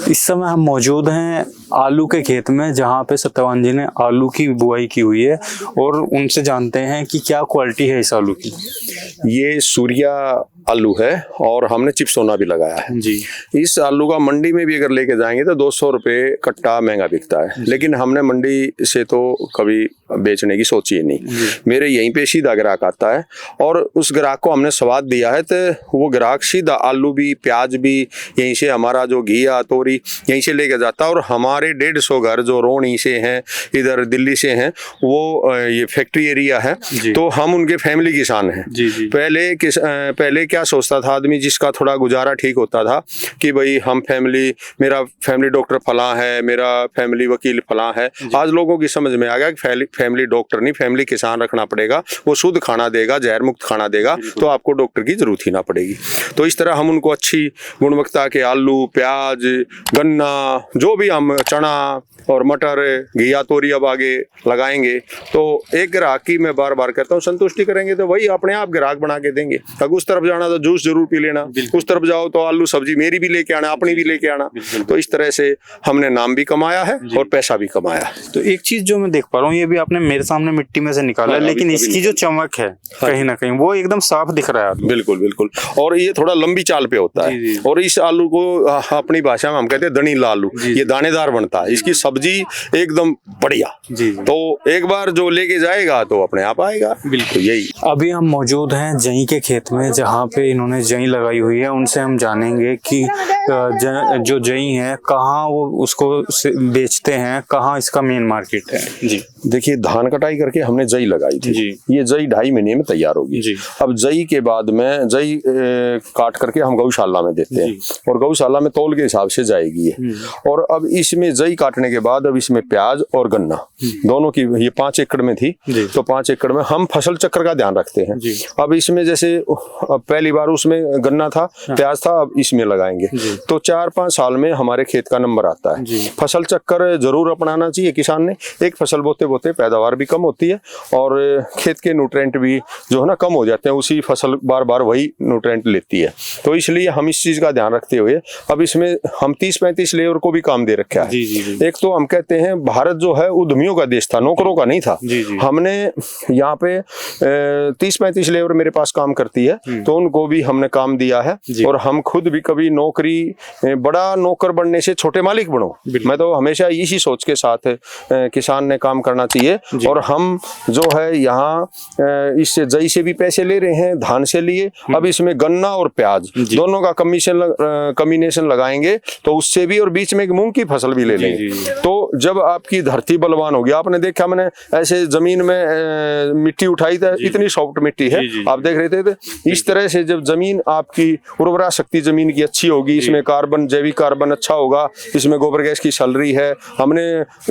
इस समय हम मौजूद हैं आलू के खेत में, जहां पे सत्यवान जी ने आलू की बुआई की हुई है और उनसे जानते हैं कि क्या क्वालिटी है इस आलू की। ये सूर्या आलू है और हमने चिपसोना भी लगाया है जी। इस आलू का मंडी में भी अगर लेके जाएंगे तो 200 रुपये कट्टा महंगा बिकता है, लेकिन हमने मंडी से तो कभी बेचने की सोची ही नहीं। मेरे यहीं पे सीधा ग्राहक आता है और उस ग्राहक को हमने स्वाद दिया है तो वो ग्राहक सीधा आलू भी प्याज भी यहीं से, हमारा जो घी तोरी यहीं से लेके जाता है। और हमारे 150 घर जो रोहनी से हैं, इधर दिल्ली से हैं, वो ये फैक्ट्री एरिया है, तो हम उनके फैमिली किसान हैं। पहले क्या सोचता था आदमी, जिसका थोड़ा गुजारा ठीक होता था कि भाई हम मेरा फैमिली डॉक्टर फलां है, मेरा फैमिली वकील फलां है। आज लोगों की समझ में आ गया कि फैमिली डॉक्टर नहीं, फैमिली किसान रखना पड़ेगा। वो शुद्ध खाना देगा, जहर मुक्त खाना देगा, तो आपको डॉक्टर की जरूरत ही ना पड़ेगी। तो इस तरह हम उनको अच्छी गुणवत्ता के आलू, प्याज, गन्ना, जो भी हम चना और मटर, घिया तोरी अब आगे लगाएंगे, तो एक ग्राहक की मैं बार बार कहता हूँ संतुष्टि करेंगे तो वही अपने आप ग्राहक बना के देंगे। अगर उस तरफ जाना तो जूस जरूर पी लेना, उस तरफ जाओ तो आलू सब्जी मेरी भी लेके आना, अपनी भी लेके आना। तो इस तरह से हमने नाम भी कमाया है और पैसा भी कमाया है। तो एक चीज जो मैं देख पा रहा हूँ, ये भी आपने मेरे सामने मिट्टी में से निकाला है, लेकिन इसकी जो चमक है कहीं ना कहीं वो एकदम साफ दिख रहा है। बिल्कुल बिल्कुल। और ये थोड़ा लंबी चाल पे होता है और इस आलू को अपनी भाषा में हम कहते हैं दनीला आलू। ये दानेदार बनता है, इसकी सब्जी एकदम बढ़िया। तो एक बार जो लेके जाएगा तो अपने आप आएगा। बिल्कुल यही। अभी हम मौजूद हैं जई के खेत में, जहाँ पे इन्होंने जई लगाई हुई है। उनसे हम जानेंगे कि जो जई है कहाँ वो उसको बेचते हैं, कहाँ इसका मेन मार्केट है। जी देखिए, धान कटाई करके हमने जई लगाई थी। ये जई 2.5 महीने में तैयार होगी। अब जई के बाद में जई काट करके हम गौशाला में देते हैं और गौशाला में तौल के हिसाब से जाएगी ये। और अब इसमें जई काटने के बाद अब इसमें प्याज और गन्ना दोनों की, ये 5 एकड़ में थी, तो 5 एकड़ में हम फसल चक्र का ध्यान रखते हैं। अब इसमें जैसे पहली बार उसमें गन्ना था, प्याज था, अब इसमें लगाएंगे तो 4-5 साल में हमारे खेत का नंबर आता है। फसल चक्र जरूर अपनाना चाहिए किसान ने। एक फसल बोते बोते पैदावार भी कम होती है और खेत के न्यूट्रेंट भी जो है ना कम हो जाते हैं, उसी फसल बार बार वही न्यूट्रेंट लेती है। तो इसलिए हम इस चीज का ध्यान रखते हुए अब इसमें हम 30-35 लेबर को भी काम दे रखा है। एक तो हम कहते हैं भारत जो है उद्यमियों का देश था, नौकरों का नहीं था। हमने यहाँ पे 30-35 लेबर मेरे पास काम करती है, तो उनको भी हमने काम दिया है। और हम खुद भी कभी नौकरी, बड़ा नौकर बनने से छोटे मालिक बनो, मैं तो हमेशा इसी सोच के साथ किसान ने काम करना चाहिए। और हम जो है यहाँ इससे जई से भी पैसे ले रहे हैं, धान से लिए, अब इसमें गन्ना और प्याज दोनों का कॉम्बिनेशन लगाएंगे तो उससे भी, और बीच में एक मूंग की फसल भी ले लेंगे। तो जब आपकी धरती बलवान होगी, आपने देखा मैंने ऐसे जमीन में मिट्टी उठाई था, इतनी सॉफ्ट मिट्टी है, आप देख रहे थे। इस तरह से जब जमीन आपकी उर्वरा शक्ति जमीन की अच्छी होगी, इसमें कार्बन, जैविक कार्बन अच्छा होगा, इसमें गोबर गैस की सैलरी है। हमने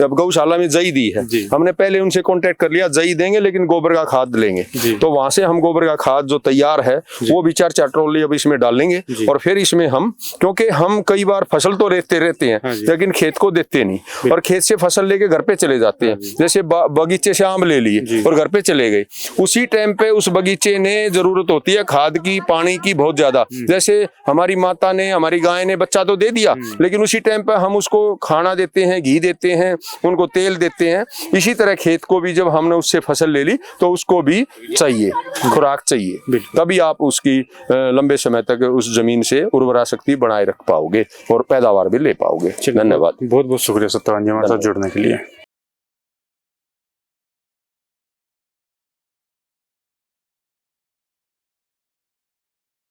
अब गौशाला में जई दी है, हमने पहले उनसे कांटेक्ट कर लिया, जई देंगे लेकिन गोबर का खाद लेंगे। तो वहां से हम गोबर का खाद जो तैयार है वो भी 4-4 ट्रॉली अब इसमें डालेंगे। और फिर इसमें हम, क्योंकि हम कई बार फसल तो रहते हैं लेकिन खेत को देते नहीं, और खेत से फसल लेके घर पे चले जाते हैं। जैसे बगीचे से आम ले लिए और घर पे चले गए, उसी टाइम पे उस बगीचे ने जरूरत होती है खाद की, पानी की बहुत ज्यादा। जैसे हमारी माता ने, हमारी गाय ने बच्चा तो दे दिया, लेकिन उसी टाइम पे हम उसको खाना देते हैं, घी देते हैं, उनको तेल देते हैं। इसी तरह खेत को भी जब हमने उससे फसल ले ली तो उसको भी चाहिए, खुराक चाहिए, तभी आप उसकी लंबे समय तक उस जमीन से उर्वरा शक्ति बनाए रख पाओगे और पैदावार भी ले पाओगे। धन्यवाद। बहुत बहुत शुक्रिया सत्यवान जी हमारे साथ जुड़ने के लिए।